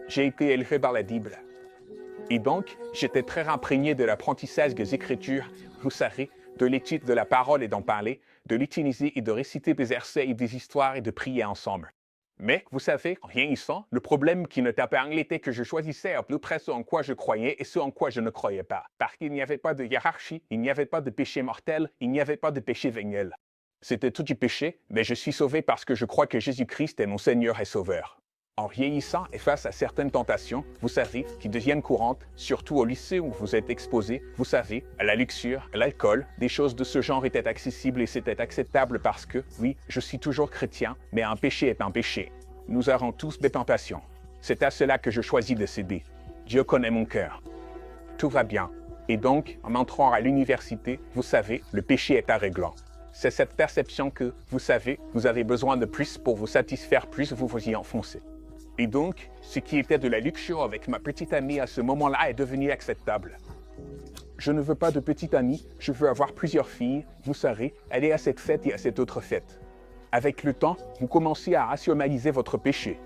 J'ai été élevé par la Bible. Et donc, j'étais très imprégné de l'apprentissage des Écritures, vous savez, de l'étude de la parole et d'en parler, de l'utiliser et de réciter des versets et des histoires et de prier ensemble. Mais, vous savez, en vieillissant, le problème qui ne t'épargnait était que je choisissais à peu près ce en quoi je croyais et ce en quoi je ne croyais pas. Parce qu'il n'y avait pas de hiérarchie, il n'y avait pas de péché mortel, il n'y avait pas de péché véniel. C'était tout du péché, mais je suis sauvé parce que je crois que Jésus-Christ est mon Seigneur et Sauveur. En vieillissant et face à certaines tentations, vous savez, qui deviennent courantes, surtout au lycée où vous êtes exposé, vous savez, à la luxure, à l'alcool, des choses de ce genre étaient accessibles et c'était acceptable parce que, oui, je suis toujours chrétien, mais un péché est un péché. Nous avons tous des tentations. C'est à cela que je choisis de céder. Dieu connaît mon cœur. Tout va bien. Et donc, en entrant à l'université, vous savez, le péché est aveuglant. C'est cette perception que, vous savez, vous avez besoin de plus pour vous satisfaire plus, vous vous y enfoncez. Et donc, ce qui était de la luxure avec ma petite amie à ce moment-là est devenu acceptable. Je ne veux pas de petite amie, je veux avoir plusieurs filles, vous savez, aller à cette fête et à cette autre fête. Avec le temps, vous commencez à rationaliser votre péché.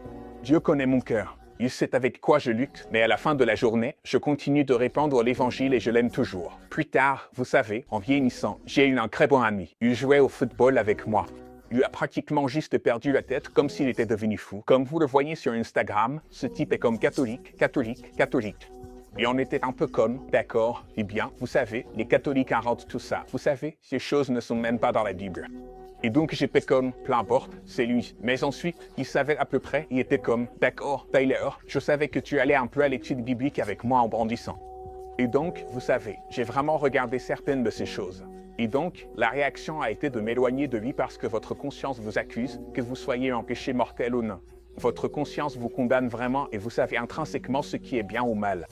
Dieu connaît mon cœur, il sait avec quoi je lutte, mais à la fin de la journée, je continue de répandre l'évangile et je l'aime toujours. Plus tard, vous savez, en vieillissant, j'ai eu un très bon ami. Il jouait au football avec moi. Il a pratiquement juste perdu la tête comme s'il était devenu fou. Comme vous le voyez sur Instagram, ce type est comme catholique. Et on était un peu comme, d'accord, eh bien, vous savez, les catholiques inventent tout ça. Vous savez, ces choses ne sont même pas dans la Bible. Et donc j'étais comme, peu importe, c'est lui. Mais ensuite, il savait à peu près, il était comme, d'accord, Tyler, je savais que tu allais un peu à l'étude biblique avec moi en brandissant. Et donc, vous savez, j'ai vraiment regardé certaines de ces choses. Et donc, la réaction a été de m'éloigner de lui parce que votre conscience vous accuse, que vous soyez en péché mortel ou non. Votre conscience vous condamne vraiment et vous savez intrinsèquement ce qui est bien ou mal.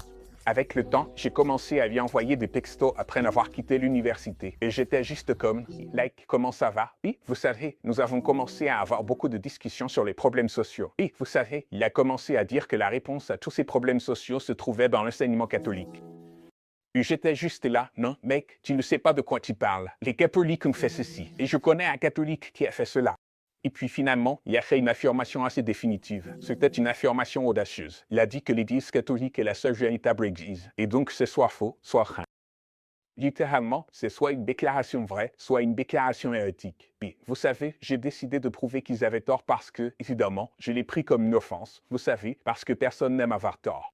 Avec le temps, j'ai commencé à lui envoyer des textos après n'avoir quitté l'université. Et j'étais juste comme, like, comment ça va? Et vous savez, nous avons commencé à avoir beaucoup de discussions sur les problèmes sociaux. Et vous savez, il a commencé à dire que la réponse à tous ces problèmes sociaux se trouvait dans l'enseignement catholique. Et j'étais juste là, non, mec, tu ne sais pas de quoi tu parles. Les catholiques ont fait ceci, et je connais un catholique qui a fait cela. Et puis finalement, il a fait une affirmation assez définitive. C'était une affirmation audacieuse. Il a dit que l'Église catholique est la seule véritable Église, et donc c'est soit faux, soit vrai. Littéralement, c'est soit une déclaration vraie, soit une déclaration hérétique. Puis, vous savez, j'ai décidé de prouver qu'ils avaient tort parce que, évidemment, je l'ai pris comme une offense, vous savez, parce que personne n'aime avoir tort.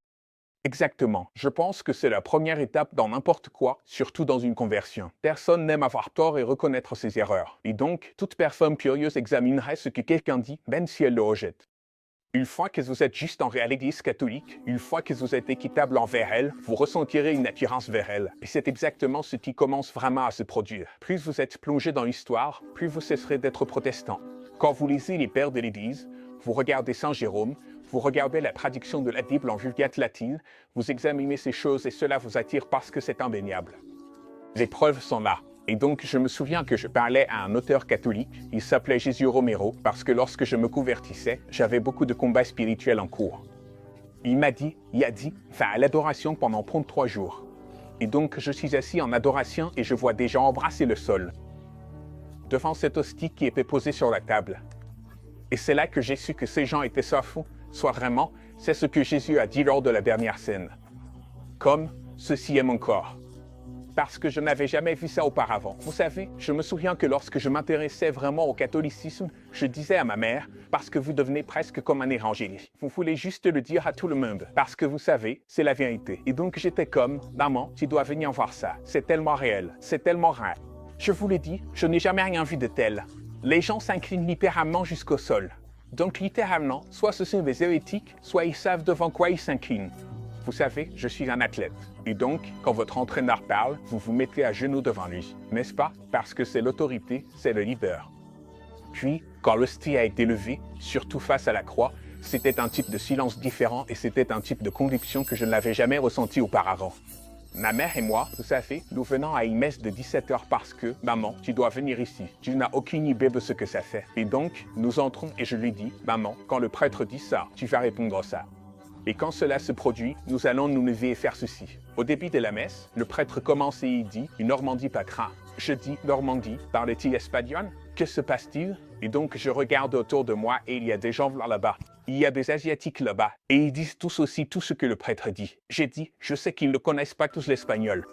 Exactement. Je pense que c'est la première étape dans n'importe quoi, surtout dans une conversion. Personne n'aime avoir tort et reconnaître ses erreurs. Et donc, toute personne curieuse examinerait ce que quelqu'un dit, même si elle le rejette. Une fois que vous êtes juste envers l'Église catholique, une fois que vous êtes équitable envers elle, vous ressentirez une attirance vers elle. Et c'est exactement ce qui commence vraiment à se produire. Plus vous êtes plongé dans l'histoire, plus vous cesserez d'être protestant. Quand vous lisez les pères de l'Église, vous regardez Saint Jérôme, vous regardez la traduction de la Bible en Vulgate latine, vous examinez ces choses et cela vous attire parce que c'est indéniable. Les preuves sont là. Et donc, je me souviens que je parlais à un auteur catholique, il s'appelait Jésus Romero, parce que lorsque je me convertissais, j'avais beaucoup de combats spirituels en cours. Il a dit, va à l'adoration pendant 33 jours. Et donc, je suis assis en adoration et je vois des gens embrasser le sol, devant cette hostie qui était posée sur la table. Et c'est là que j'ai su que ces gens étaient soit fous, soit vraiment, c'est ce que Jésus a dit lors de la dernière scène. Comme, ceci est mon corps. Parce que je n'avais jamais vu ça auparavant. Vous savez, je me souviens que lorsque je m'intéressais vraiment au catholicisme, je disais à ma mère, parce que vous devenez presque comme un évangéliste. Vous voulez juste le dire à tout le monde. Parce que vous savez, c'est la vérité. Et donc j'étais comme, maman, tu dois venir voir ça. C'est tellement réel. C'est tellement rare. Je vous l'ai dit, je n'ai jamais rien vu de tel. Les gens s'inclinent littéralement jusqu'au sol. Donc littéralement, soit ce sont des hérétiques, soit ils savent devant quoi ils s'inclinent. Vous savez, je suis un athlète. Et donc, quand votre entraîneur parle, vous vous mettez à genoux devant lui, n'est-ce pas? Parce que c'est l'autorité, c'est le leader. Puis, quand l'hostie a été levée, surtout face à la croix, c'était un type de silence différent et c'était un type de conviction que je ne l'avais jamais ressenti auparavant. Ma mère et moi, vous savez, nous venons à une messe de 17 heures parce que, maman, tu dois venir ici. Tu n'as aucune idée de ce que ça fait. Et donc, nous entrons et je lui dis, maman, quand le prêtre dit ça, tu vas répondre ça. Et quand cela se produit, nous allons nous lever et faire ceci. Au début de la messe, le prêtre commence et il dit « Une Normandie pas craint ». Je dis « Normandie, parle-t-il espagnol? Que se passe-t-il » Et donc, je regarde autour de moi et il y a des gens là-bas. Il y a des Asiatiques là-bas. Et ils disent tous aussi tout ce que le prêtre dit. J'ai dit, je sais qu'ils ne connaissent pas tous l'espagnol.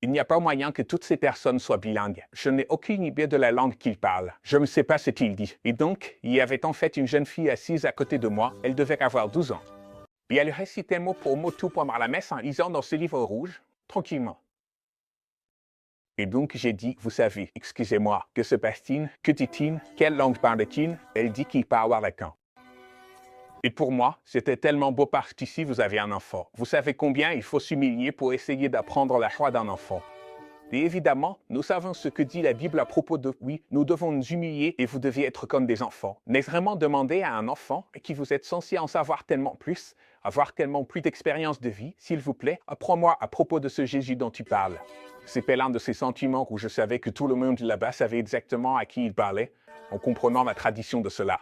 Il n'y a pas moyen que toutes ces personnes soient bilingues. Je n'ai aucune idée de la langue qu'ils parlent. Je ne sais pas ce qu'ils disent. Et donc, il y avait en fait une jeune fille assise à côté de moi. Elle devait avoir 12 ans. Et elle récitait mot pour mot tout pendant la messe en lisant dans ce livre rouge, tranquillement. Et donc j'ai dit, vous savez, excusez-moi, que se passe-t-il? Que dit-il? Quelle langue parle-t-il? Elle dit qu'il parle arakan. Et pour moi, c'était tellement beau parce qu'ici vous avez un enfant. Vous savez combien il faut s'humilier pour essayer d'apprendre la foi d'un enfant. Et évidemment, nous savons ce que dit la Bible à propos de oui, nous devons nous humilier et vous devez être comme des enfants. Mais vraiment demander à un enfant, qui vous êtes censé en savoir tellement plus, avoir tellement plus d'expérience de vie, s'il vous plaît, apprends-moi à propos de ce Jésus dont tu parles. C'était l'un de ces sentiments où je savais que tout le monde là-bas savait exactement à qui il parlait, en comprenant la tradition de cela.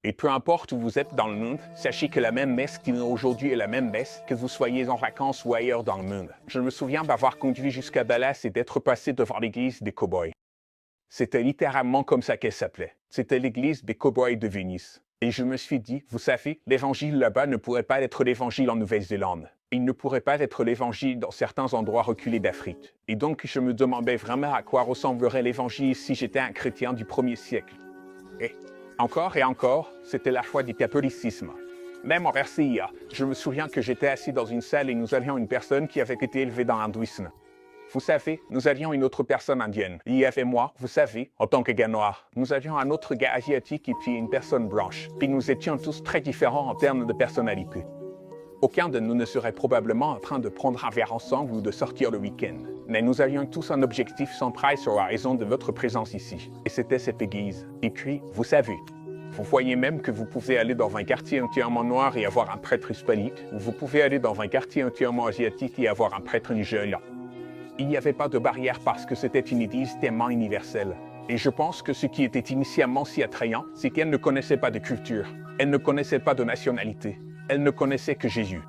Et peu importe où vous êtes dans le monde, sachez que la même messe qui est aujourd'hui est la même messe, que vous soyez en vacances ou ailleurs dans le monde. Je me souviens d'avoir conduit jusqu'à Dallas et d'être passé devant l'église des Cowboys. C'était littéralement comme ça qu'elle s'appelait. C'était l'église des Cowboys de Venise. Et je me suis dit, vous savez, l'évangile là-bas ne pourrait pas être l'évangile en Nouvelle-Zélande. Il ne pourrait pas être l'évangile dans certains endroits reculés d'Afrique. Et donc je me demandais vraiment à quoi ressemblerait l'évangile si j'étais un chrétien du 1er siècle. Et encore, c'était la foi du catholicisme. Même en RCIA, je me souviens que j'étais assis dans une salle et nous avions une personne qui avait été élevée dans l'hindouisme. Vous savez, nous avions une autre personne indienne. Il y avait moi, vous savez, en tant que gars noir. Nous avions un autre gars asiatique et puis une personne blanche. Puis nous étions tous très différents en termes de personnalité. Aucun de nous ne serait probablement en train de prendre un verre ensemble ou de sortir le week-end. Mais nous avions tous un objectif central sur la raison de votre présence ici. Et c'était cette église. Et puis, vous savez, vous voyez même que vous pouvez aller dans un quartier entièrement noir et avoir un prêtre hispanique, ou vous pouvez aller dans un quartier entièrement asiatique et avoir un prêtre nigérian. Il n'y avait pas de barrière parce que c'était une église tellement universelle. Et je pense que ce qui était initialement si attrayant, c'est qu'elle ne connaissait pas de culture. Elle ne connaissait pas de nationalité. Elle ne connaissait que Jésus.